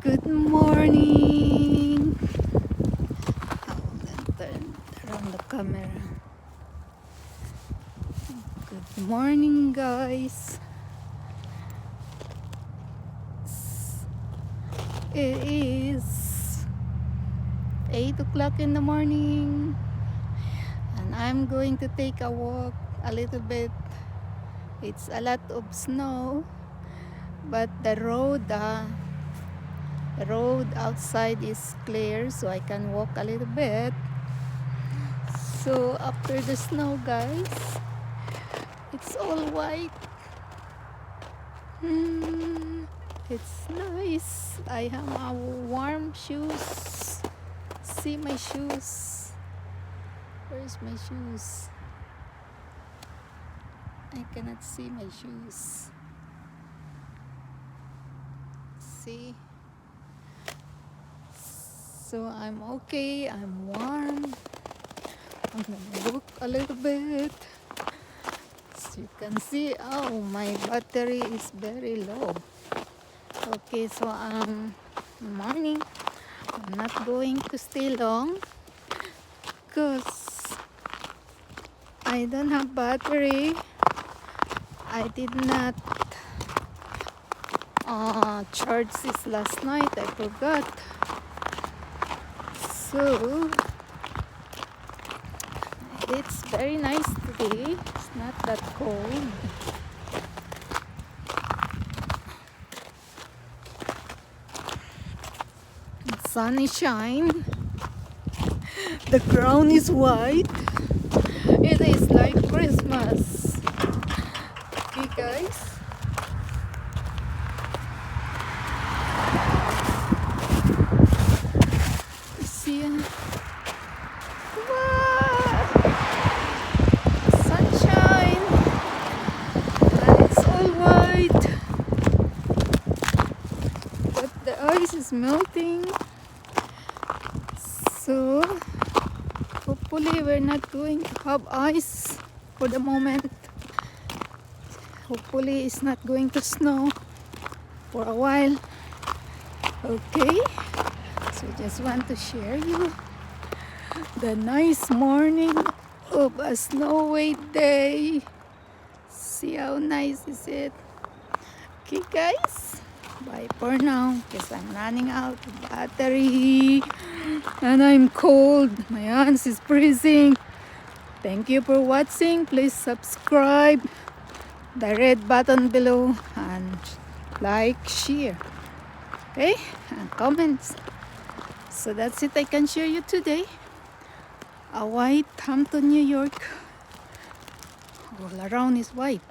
Good morning. I will turn around the camera. Good morning, guys. It is 8 o'clock in the morning, and I'm going to take a walk a little bit. It's a lot of snow, but the road outside is clear, so I can walk a little bit. So after the snow, guys, it's all white. It's nice. I have a warm shoes. See my shoes. Where's my shoes? I cannot see my shoes. See? So I'm okay. I'm warm. I'm gonna walk a little bit. As you can see, oh, my battery is very low. Okay, so morning. I'm not going to stay long because I don't have battery. I did not charge this last night. I forgot. So it's very nice today. It's not that cold. The sun is shine. The ground is white. It is like Christmas. Okay, guys. See? Wow! Sunshine. And it's all white. But the ice is melting. So hopefully we're not going to have ice for the moment. Hopefully it's not going to snow for a while. Okay, so just want to share you the nice morning of a snowy day. See how nice is it? Okay, guys, bye for now because I'm running out of battery and I'm cold. My hands is freezing. Thank you for watching. Please subscribe, the red button below, and like, share, okay, and comments. So that's it I can share you today. A white Hampton, New York. All around is white.